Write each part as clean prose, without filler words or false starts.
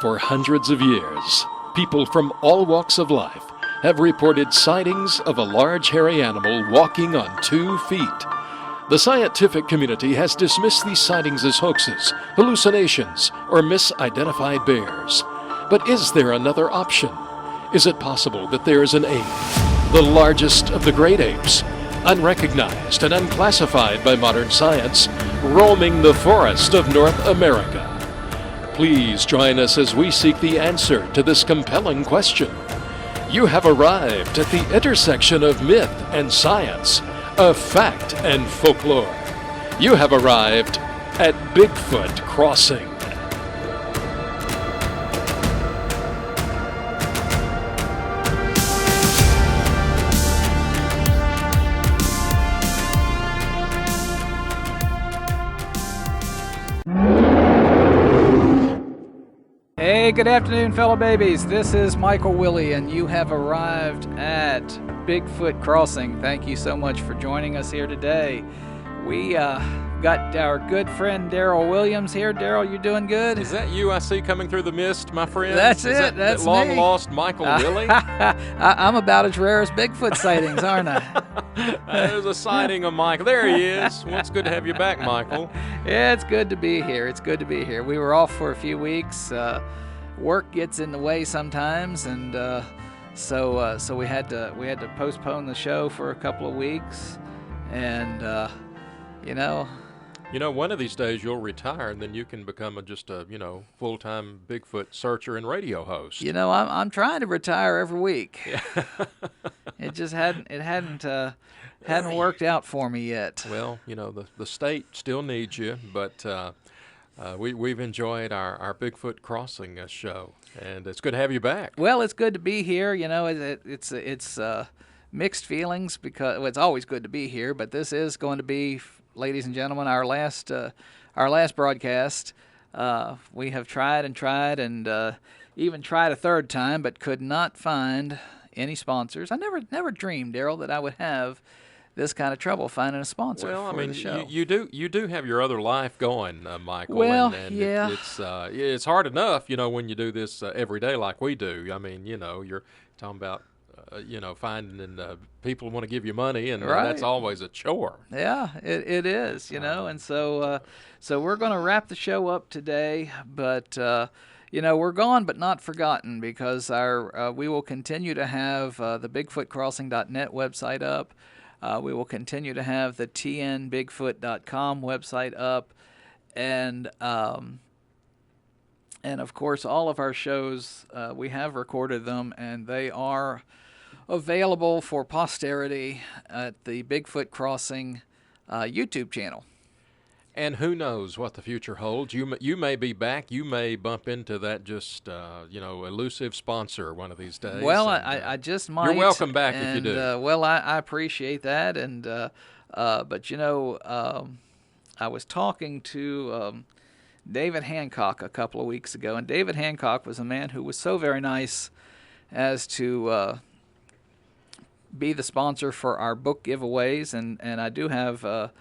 For hundreds of years, people from all walks of life have reported sightings of a large hairy animal walking on 2 feet. The scientific community has dismissed these sightings as hoaxes, hallucinations, or misidentified bears. But is there another option? Is it possible that there is an ape, the largest of the great apes, unrecognized and unclassified by modern science, roaming the forest of North America? Please join us as we seek the answer to this compelling question. You have arrived at the intersection of myth and science, of fact and folklore. You have arrived at Bigfoot Crossing. Hey, good afternoon, fellow babies. This is Michael Willie, and you have arrived at Bigfoot Crossing. Thank you so much for joining us here today. We got our good friend Daryl Williams here. Daryl, you doing good? Is that you I see coming through the mist, my friend? That's Is it. That's that long me. lost Michael Willie? I'm about as rare as Bigfoot sightings, aren't I? There's a sighting of Michael. There he is. Well, it's good to have you back, Michael. Yeah, it's good to be here. It's good to be here. We were off for a few weeks. Work gets in the way sometimes, and so we had to postpone the show for a couple of weeks, and one of these days you'll retire, and then you can become just a full-time Bigfoot searcher and radio host. I'm trying to retire every week. It just hadn't worked out for me yet. Well, the state still needs you, but we've enjoyed our Bigfoot Crossing show, and it's good to have you back. Well, it's good to be here. It's mixed feelings because it's always good to be here, but this is going to be, ladies and gentlemen, our last broadcast. We have tried and even tried a third time, but could not find any sponsors. I never dreamed, Daryl, that I would have this kind of trouble finding a sponsor for the show. You do have your other life going, Michael. Well, and yeah. It's hard enough, when you do this every day like we do. I mean, you're talking about, finding people want to give you money, and right. That's always a chore. Yeah, it is, and so we're going to wrap the show up today, but we're gone but not forgotten, because we will continue to have the BigfootCrossing.net website up. We will continue to have the tnbigfoot.com website up, and of course all of our shows, we have recorded them, and they are available for posterity at the Bigfoot Crossing YouTube channel. And who knows what the future holds? You may be back. You may bump into that elusive sponsor one of these days. Well, I just might. You're welcome back if you do. Well, I appreciate that, and but I was talking to David Hancock a couple of weeks ago, and David Hancock was a man who was so very nice as to be the sponsor for our book giveaways, and I do have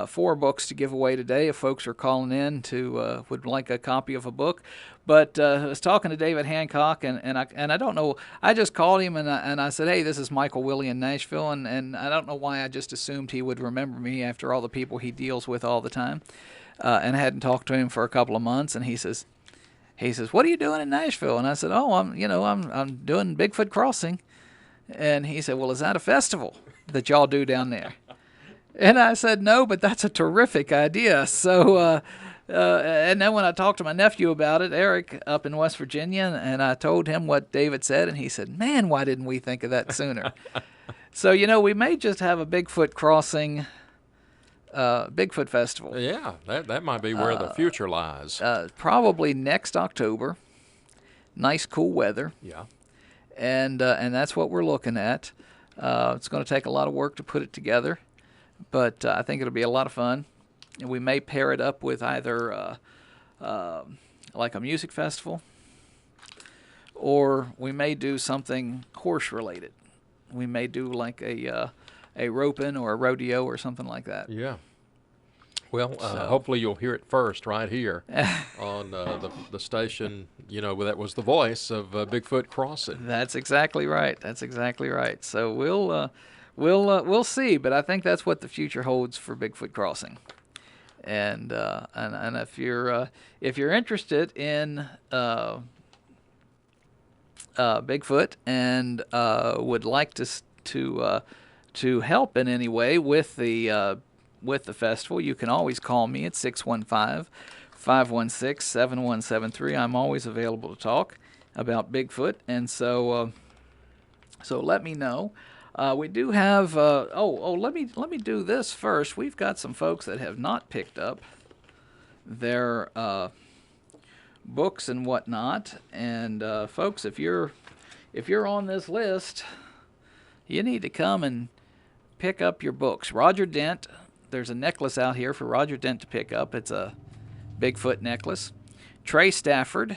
4 books to give away today if folks are calling in to would like a copy of a book. But I was talking to David Hancock, and I don't know, I just called him and I said, hey, this is Michael Willie in Nashville, and I don't know why I just assumed he would remember me after all the people he deals with all the time, and I hadn't talked to him for a couple of months, and he says, what are you doing in Nashville? And I said, oh, I'm doing Bigfoot Crossing. And he said, well, is that a festival that y'all do down there? And I said, no, but that's a terrific idea. So, and then when I talked to my nephew about it, Eric, up in West Virginia, and I told him what David said, and he said, man, why didn't we think of that sooner? So, we may just have a Bigfoot Crossing, Bigfoot Festival. Yeah, that might be where the future lies. Probably next October. Nice, cool weather. Yeah. And that's what we're looking at. It's going to take a lot of work to put it together, but I think it'll be a lot of fun. And we may pair it up with either like a music festival, or we may do something horse-related. We may do like a roping or a rodeo or something like that. Yeah. Well, hopefully you'll hear it first right here on the station. That was the voice of Bigfoot Crossing. That's exactly right. That's exactly right. So we'll see, but I think that's what the future holds for Bigfoot Crossing. And if you're interested in Bigfoot and would like to help in any way with the festival, you can always call me at 615-516-7173. I'm always available to talk about Bigfoot, and so let me know. We do have let me do this first. We've got some folks that have not picked up their books and whatnot, and folks, if you're on this list, you need to come and pick up your books. Roger Dent, there's a necklace out here for Roger Dent to pick up. It's a Bigfoot necklace. Trey Stafford,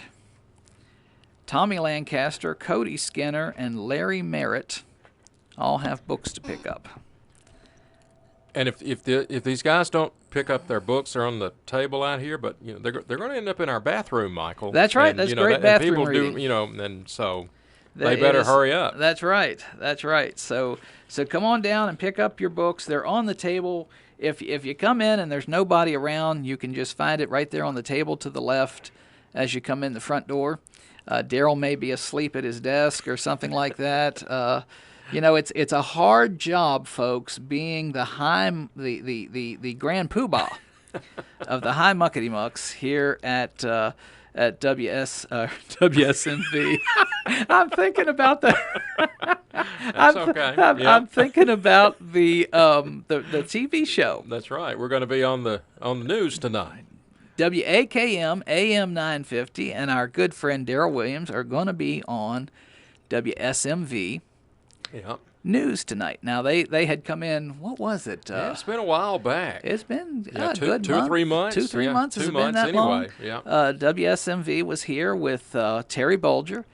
Tommy Lancaster, Cody Skinner, and Larry Merritt all have books to pick up. And if these guys don't pick up their books, they're on the table out here. But they're going to end up in our bathroom, Michael. That's right. And, that's great bathroom people reading. And so they better hurry up. That's right. That's right. So come on down and pick up your books. They're on the table. If you come in and there's nobody around, you can just find it right there on the table to the left as you come in the front door. Daryl may be asleep at his desk or something like that. It's a hard job, folks, being the grand poobah of the High Muckety Mucks here at WSMV. I'm thinking about the. That's okay. I'm thinking about the TV show. That's right. We're going to be on the news tonight. WAKM AM-950 and our good friend Daryl Williams are going to be on WSMV. Yeah. News tonight. Now they had come in. What was it? It's been a while back. It's been a two good or month. 3 months. 2-3 months. Has 2 it been months that anyway. long? Yeah. WSMV was here with Terry Bulger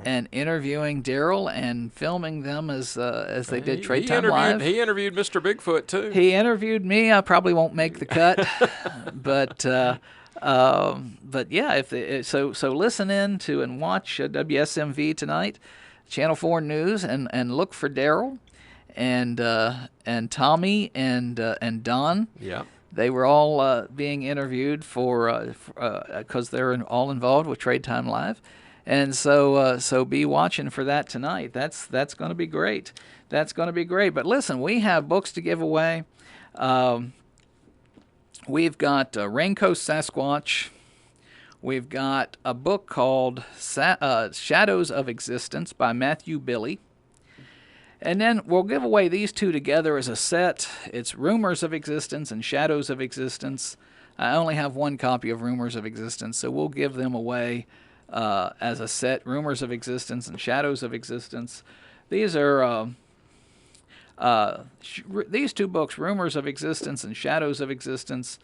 and interviewing Daryl and filming them as they did Trade Time Live. He interviewed Mr. Bigfoot too. He interviewed me. I probably won't make the cut, but yeah. So listen in to and watch WSMV tonight. Channel 4 News, and look for Daryl and Tommy and Don. Yeah. They were all being interviewed because they're all involved with Trade Time Live, and so be watching for that tonight. That's going to be great. That's going to be great. But listen, we have books to give away. We've got Raincoat Sasquatch. We've got a book called Shadows of Existence by Matthew Billy. And then we'll give away these two together as a set. It's Rumors of Existence and Shadows of Existence. I only have one copy of Rumors of Existence, so we'll give them away as a set. Rumors of Existence and Shadows of Existence. These are these two books, Rumors of Existence and Shadows of Existence,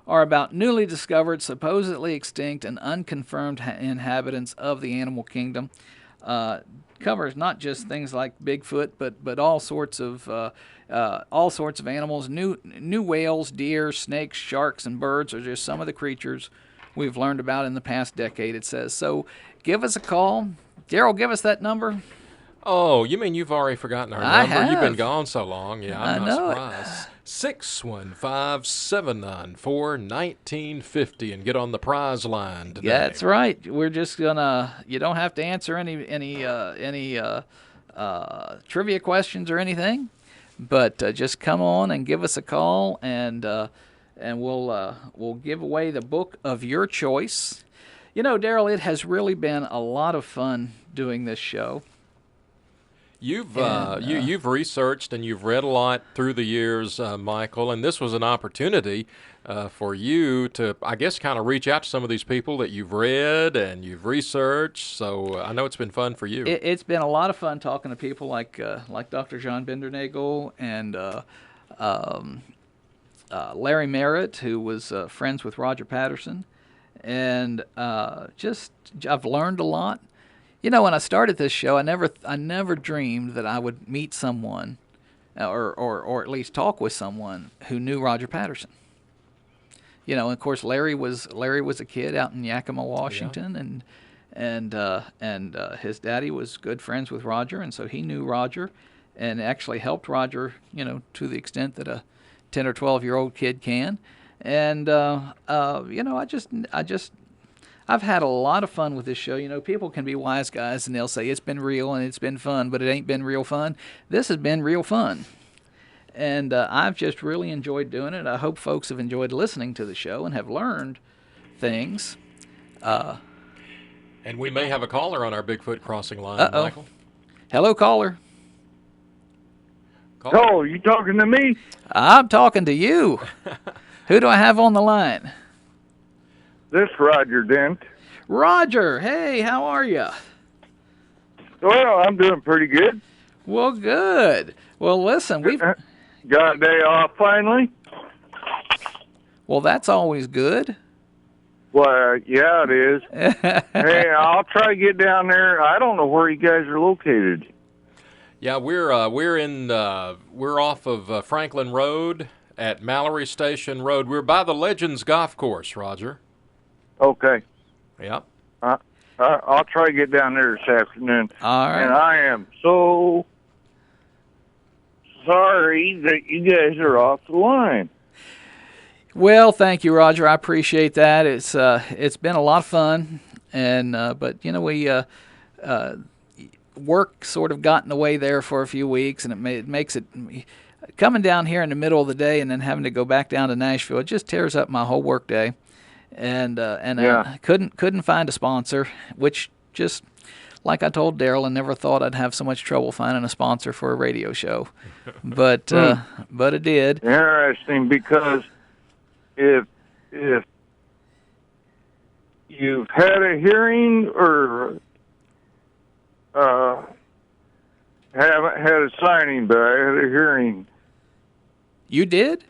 are about newly discovered, supposedly extinct, and unconfirmed inhabitants of the animal kingdom. Covers not just things like Bigfoot, but all sorts of animals. New whales, deer, snakes, sharks, and birds are just some of the creatures we've learned about in the past decade. It says so. Give us a call, Daryl. Give us that number. Oh, you mean you've already forgotten our I number? have. You've been gone so long. Yeah, I'm I not know surprised. 615-794-1950 and get on the prize line today. That's right. We're just gonna. You don't have to answer any trivia questions or anything, but just come on and give us a call, and we'll give away the book of your choice. Daryl, it has really been a lot of fun doing this show. You've researched and you've read a lot through the years, Michael, and this was an opportunity for you to, I guess, kind of reach out to some of these people that you've read and you've researched. So I know it's been fun for you. It's been a lot of fun talking to people like Dr. John Bindernagel and Larry Merritt, who was friends with Roger Patterson, and I've learned a lot. When I started this show, I never dreamed that I would meet someone, or at least talk with someone who knew Roger Patterson. you know, of course, Larry was a kid out in Yakima, Washington, and his daddy was good friends with Roger, and so he knew Roger, and actually helped Roger, you know, to the extent that a 10 or 12-year-old kid can. And you know, I've had a lot of fun with this show. You know, people can be wise guys and they'll say it's been real and it's been fun, but it ain't been real fun. This has been real fun. And I've just really enjoyed doing it. I hope folks have enjoyed listening to the show and have learned things. And we may have a caller on our Bigfoot Crossing line, Uh-oh. Michael. Hello, caller. Oh, you talking to me? I'm talking to you. Who do I have on the line? This Roger Dent. Roger. Hey, how are you? Well, I'm doing pretty good. Well, good. Well, listen, we've... Got a day off finally? Well, that's always good. Well, yeah, it is. Hey, I'll try to get down there. I don't know where you guys are located. Yeah, we're off of Franklin Road at Mallory Station Road. We're by the Legends Golf Course, Roger. Okay. Yep. I'll try to get down there this afternoon. All right. And I am so sorry that you guys are off the line. Well, thank you, Roger. I appreciate that. It's been a lot of fun, and but you know we work sort of got in the way there for a few weeks, and it makes it coming down here in the middle of the day and then having to go back down to Nashville. It just tears up my whole work day, and Yeah. I couldn't find a sponsor, which just like I told Daryl, I never thought I'd have so much trouble finding a sponsor for a radio show, but it did. Interesting, because if you've had a hearing or haven't had a signing, but I had a hearing. You did?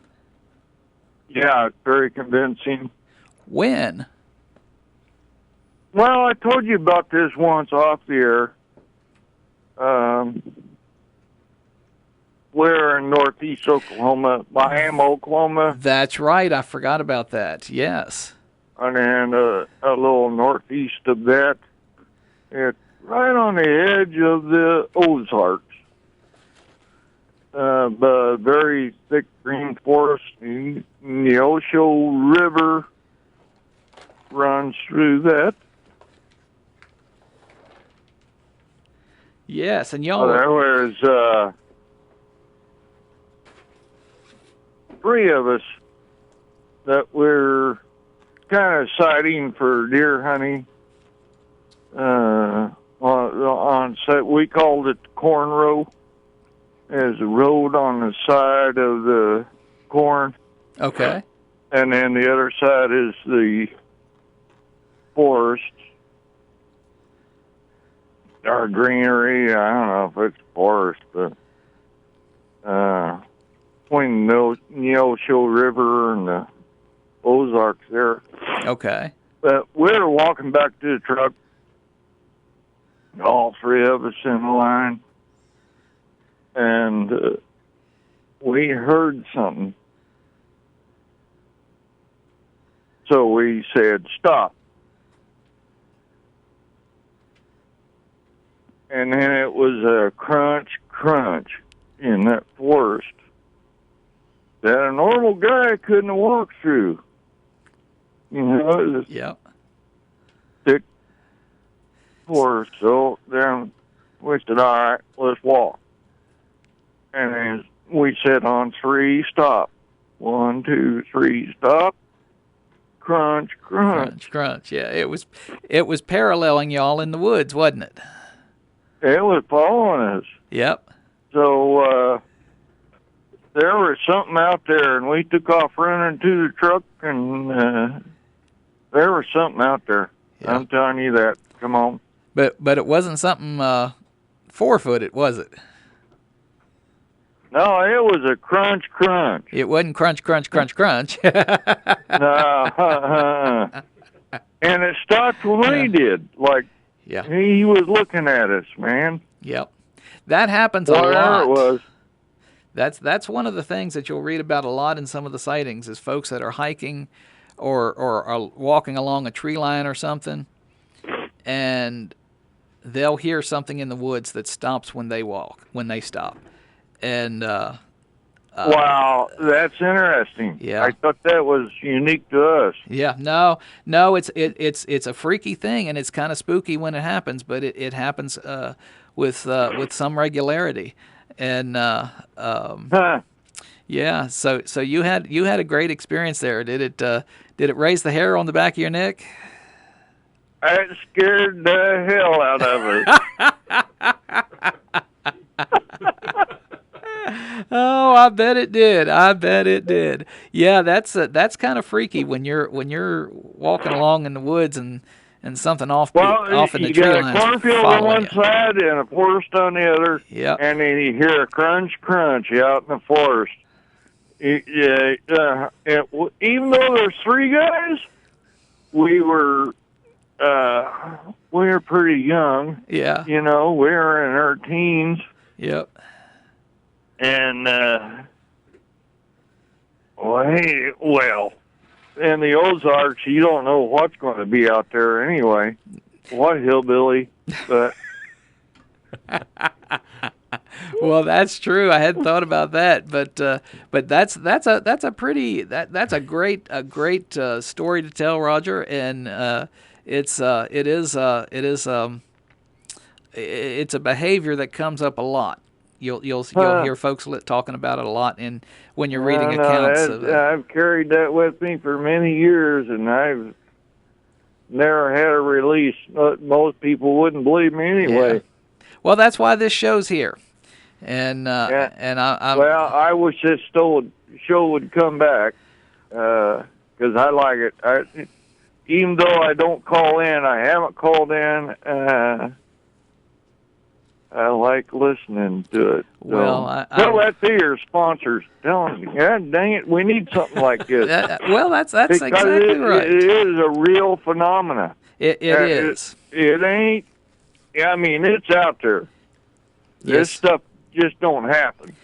Yeah, it's very convincing. When? Well, I told you about this once off the air. We're in northeast Oklahoma, Miami, Oklahoma, That's right. I forgot about that. Yes. and then a little northeast of that. It's right on the edge of the Ozarks. But very thick green forest. The Neosho River runs through that. Yes, and y'all. There was three of us that were kind of sighting for deer hunting. On set, we called it the corn row. There's a road on the side of the corn, Okay. and then the other side is the forest. Or greenery, I don't know if it's forest, but between the Neosho River and the Ozarks there. Okay. But we were walking back to the truck, all three of us in the line, and we heard something. So we said, stop. And then it was a crunch, crunch in that forest that a normal guy couldn't walk through. You know, it was Yep. thick forest. So then we said, all right, let's walk. And then we said on three, stop. 1, 2, 3, stop. Crunch, crunch. Crunch, crunch. Yeah, it was paralleling y'all in the woods, wasn't it? It was following us. Yep. So there was something out there, and we took off running to the truck, and there was something out there. Yeah. I'm telling you that. Come on. But it wasn't something 4-footed, was it? No, it was a crunch, crunch. It wasn't crunch, crunch, crunch, crunch. No, and it stopped when we did. Like, Yeah. he was looking at us, man. Yep. That happens a Whatever lot. it was. That's one of the things that you'll read about a lot in some of the sightings is folks that are hiking or are walking along a tree line or something, and they'll hear something in the woods that stops when they stop. And Wow, that's interesting. Yeah. I thought that was unique to us. yeah, no, it's a freaky thing, and it's kind of spooky when it happens, but it happens with some regularity. And Huh. yeah, so you had a great experience there. Did it raise the hair on the back of your neck? That scared the hell out of us. Oh, I bet it did. I bet it did. Yeah, that's kind of freaky when you're walking along in the woods and something off in the you tree got a lines cornfield on following one you. side and a forest on the other. Yep. And then you hear a crunch, crunch out in the forest. Even though there's three guys, we were pretty young. Yeah. You know, we were in our teens. Yep. And, in the Ozarks, you don't know what's going to be out there anyway. What hillbilly, but... Well, that's true. I hadn't thought about that, but that's a great story to tell, Roger, and it's a behavior that comes up a lot. You'll hear folks talking about it a lot, and when you're reading accounts of it. I've carried that with me for many years, and I've never had a release. Most people wouldn't believe me anyway. Yeah. Well, that's why this show's here, and I wish this show would come back because I like it. Even though I don't call in, I haven't called in. I like listening to it. Well, tell that to your sponsors. Tell them, God dang it, we need something like this. Well, that's because exactly right. It is a real phenomenon. It is. It ain't. I mean, it's out there. This Yes. stuff just don't happen.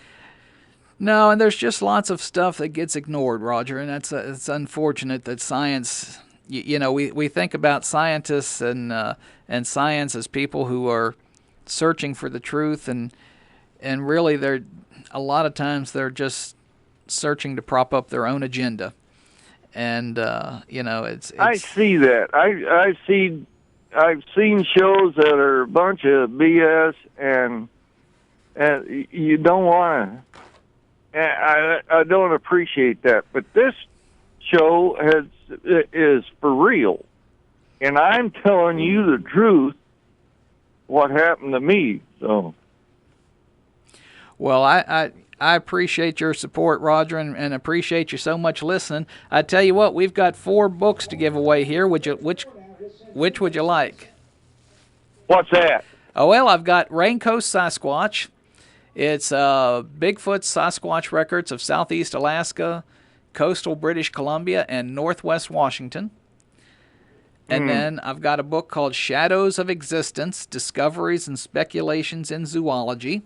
No, and there's just lots of stuff that gets ignored, Roger, and it's unfortunate that science. We think about scientists and science as people who are searching for the truth, and really they're a lot of times they're just searching to prop up their own agenda, and it's I see that. I've seen shows that are a bunch of BS, and you don't want to. I don't appreciate that, but this show is for real, and I'm telling you the truth. What happened to me? So, well, I appreciate your support, Roger, and appreciate you so much listening. I tell you what, we've got 4 books to give away here. Which would you like? what's that? Oh, well, I've got Raincoast Sasquatch. It's Bigfoot Sasquatch records of southeast Alaska, coastal British Columbia, and northwest Washington. And then I've got a book called Shadows of Existence, Discoveries and Speculations in Zoology.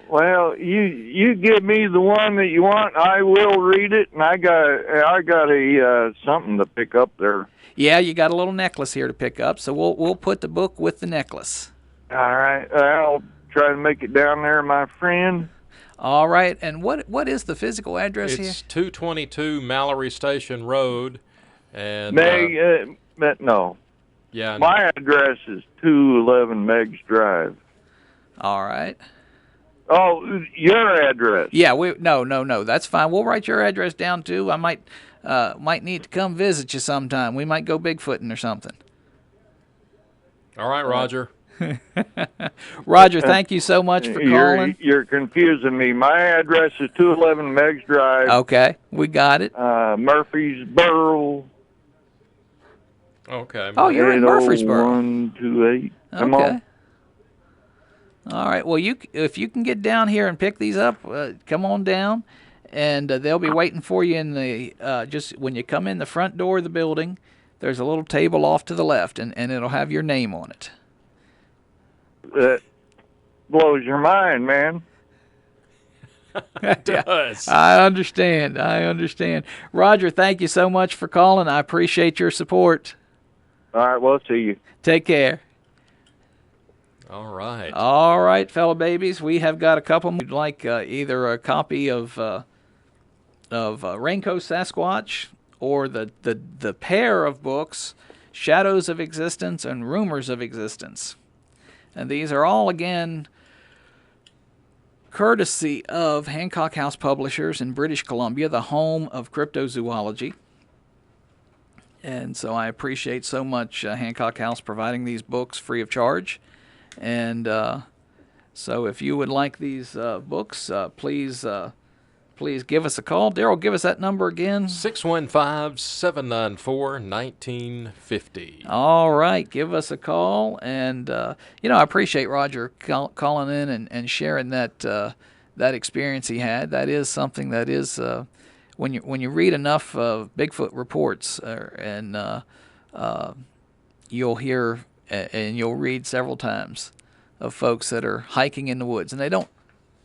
Well, you give me the one that you want. I will read it, and I got a something to pick up there. Yeah, you got a little necklace here to pick up, so we'll put the book with the necklace. All right, I'll try to make it down there, my friend. All right, and what is the physical address here? It's 222 Mallory Station Road, and no. yeah, My address is 211 Meggs Drive. All right. Oh, your address. Yeah, no, that's fine. We'll write your address down too. I might need to come visit you sometime. We might go Bigfooting or something. all right, Roger. Roger, thank you so much for calling. You're confusing me. My address is 211 Meggs Drive. Okay, we got it. Murfreesboro. Okay. Oh, you're in Murfreesboro. 80128. Come Okay. on. All right. Well, if you can get down here and pick these up, come on down, and they'll be waiting for you in the just when you come in the front door of the building. There's a little table off to the left, and it'll have your name on it. That blows your mind, man. It does. I understand. Roger, thank you so much for calling. I appreciate your support. All right, well, see you. Take care. All right. All right, fellow babies, we have got a couple more. You'd like either a copy of Raincoat Sasquatch or the pair of books, Shadows of Existence and Rumors of Existence. And these are all, again, courtesy of Hancock House Publishers in British Columbia, the home of cryptozoology. And so I appreciate so much Hancock House providing these books free of charge. And so if you would like these books, please give us a call. Daryl, give us that number again. 615-794-1950. All right, give us a call. And, I appreciate Roger calling in and sharing that experience he had. That is something that is, when you read enough Bigfoot reports, you'll hear and you'll read several times of folks that are hiking in the woods, and they don't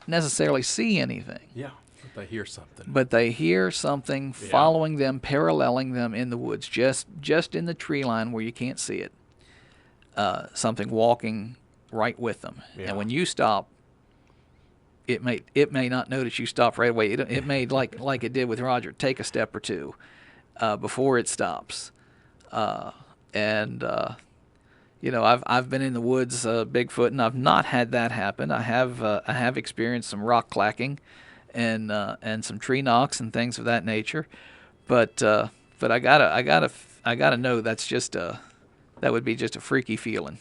necessarily see anything. Yeah, but they hear something. But they hear something following them, paralleling them in the woods, just in the tree line where you can't see it. Something walking right with them. Yeah. And when you stop, it may not notice you stop right away. It may, like it did with Roger, take a step or two before it stops. I've been in the woods, Bigfoot, and I've not had that happen. I have experienced some rock clacking, and some tree knocks and things of that nature, but I gotta know that would be just a freaky feeling.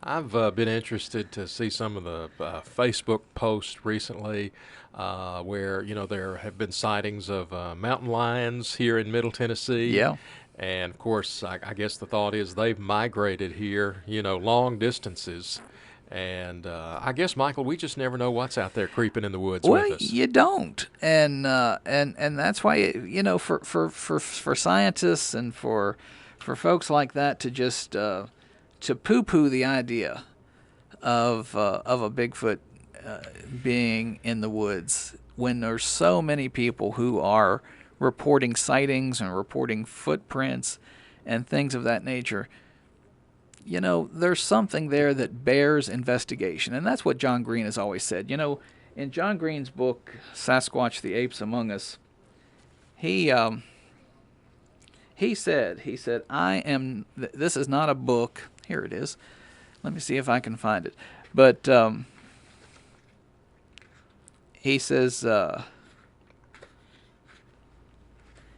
I've been interested to see some of the Facebook posts recently where there have been sightings of mountain lions here in Middle Tennessee. Yeah. And, of course, I guess the thought is they've migrated here, long distances. And I guess, Michael, we just never know what's out there creeping in the woods with us. Well, you don't. And that's why, for scientists and for folks like that to just to poo-poo the idea of a Bigfoot being in the woods when there's so many people who are reporting sightings and reporting footprints and things of that nature, there's something there that bears investigation. And that's what John Green has always said. In John Green's book, Sasquatch, the Apes Among Us, he said, this is not a book. Here it is. Let me see if I can find it. But he says,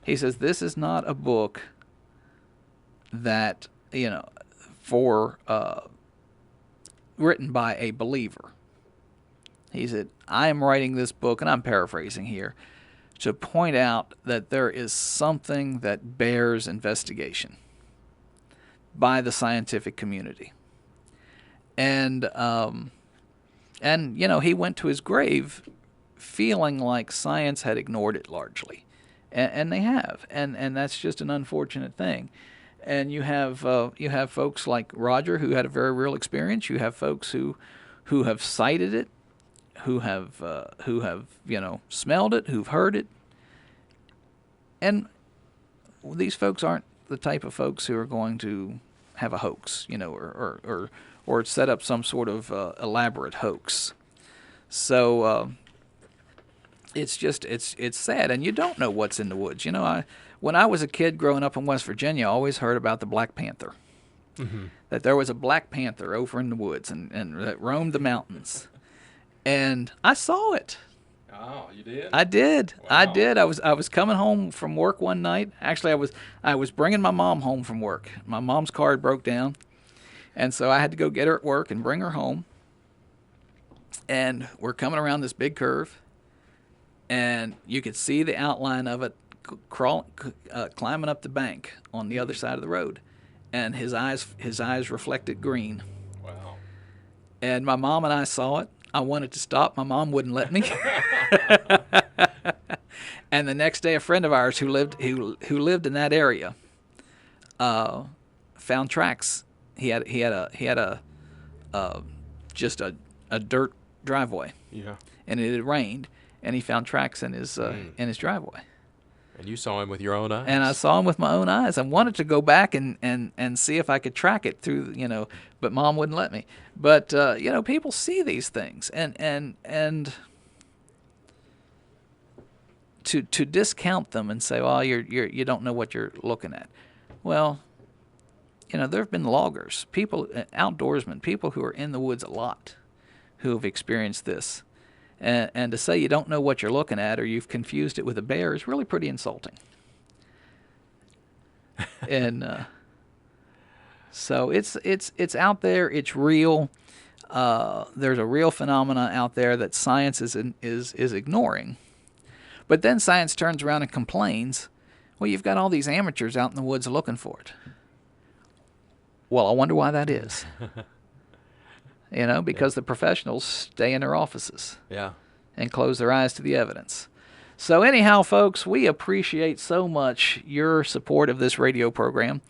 this is not a book that, written by a believer. He said, I am writing this book, and I'm paraphrasing here, to point out that there is something that bears investigation by the scientific community. And he went to his grave feeling like science had ignored it largely. And they have, and that's just an unfortunate thing. And you have folks like Roger who had a very real experience. You have folks who have sighted it, who have smelled it, who've heard it. And these folks aren't the type of folks who are going to have a hoax, or set up some sort of elaborate hoax. So. It's sad, and you don't know what's in the woods. When I was a kid growing up in West Virginia, I always heard about the Black Panther. Mm-hmm. That there was a Black Panther over in the woods and that roamed the mountains. And I saw it. Oh, you did? I did. Wow. I did. I was coming home from work one night. Actually, I was bringing my mom home from work. My mom's car had broke down, and so I had to go get her at work and bring her home. And we're coming around this big curve. And you could see the outline of it climbing up the bank on the other side of the road, and his eyes reflected green. Wow! And my mom and I saw it. I wanted to stop. My mom wouldn't let me. And the next day, a friend of ours who lived in that area found tracks. He had just a dirt driveway. Yeah. And it had rained. and he found tracks in his driveway. And you saw him with your own eyes. And I saw him with my own eyes. I wanted to go back and see if I could track it through, but Mom wouldn't let me. But people see these things, and to discount them and say, well, you don't know what you're looking at. Well, there have been loggers, people, outdoorsmen, people who are in the woods a lot, who have experienced this. And to say you don't know what you're looking at or you've confused it with a bear is really pretty insulting. And so it's out there. It's real. There's a real phenomena out there that science is ignoring. But then science turns around and complains, well, you've got all these amateurs out in the woods looking for it. Well, I wonder why that is. Because the professionals stay in their offices and close their eyes to the evidence. So anyhow, folks, we appreciate so much your support of this radio program.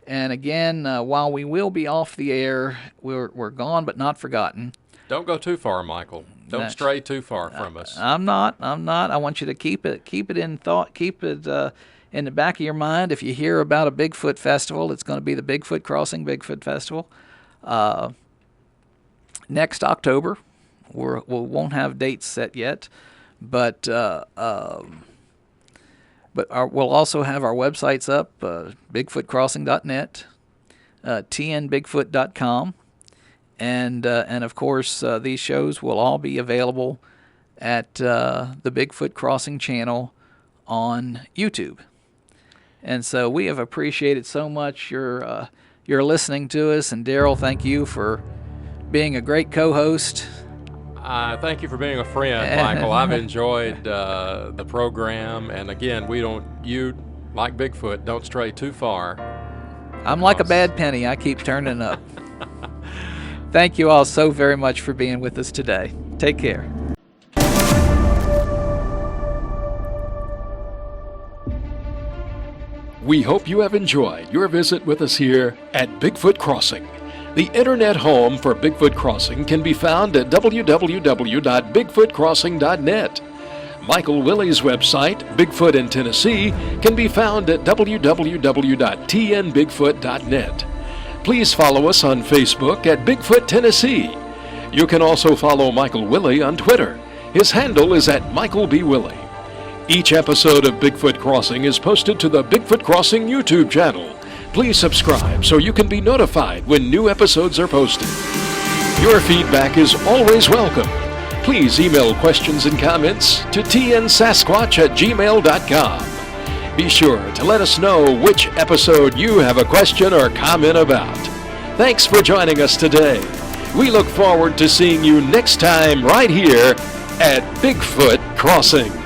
And again, while we will be off the air, we're gone but not forgotten. Don't go too far, Michael. Don't stray too far from us. I'm not. I want you to keep it in thought, keep it in the back of your mind. If you hear about a Bigfoot festival, it's going to be the Bigfoot Crossing Bigfoot Festival. Next October. We won't have dates set yet, but we'll also have our websites up, bigfootcrossing.net, tnbigfoot.com, and of course these shows will all be available at the Bigfoot Crossing channel on YouTube. And so we have appreciated so much your listening to us, and Daryl, thank you for being a great co-host. Thank you for being a friend, Michael. I've enjoyed the program, and again, you, like Bigfoot, don't stray too far. I'm like a bad penny. I keep turning up. Thank you all so very much for being with us today. Take care. We hope you have enjoyed your visit with us here at Bigfoot Crossing. The internet home for Bigfoot Crossing can be found at www.bigfootcrossing.net. Michael Willey's website, Bigfoot in Tennessee, can be found at www.tnbigfoot.net. Please follow us on Facebook at Bigfoot Tennessee. You can also follow Michael Willey on Twitter. His handle is at Michael B. Willey. Each episode of Bigfoot Crossing is posted to the Bigfoot Crossing YouTube channel. Please subscribe so you can be notified when new episodes are posted. Your feedback is always welcome. Please email questions and comments to tnsasquatch@gmail.com. Be sure to let us know which episode you have a question or comment about. Thanks for joining us today. We look forward to seeing you next time right here at Bigfoot Crossing.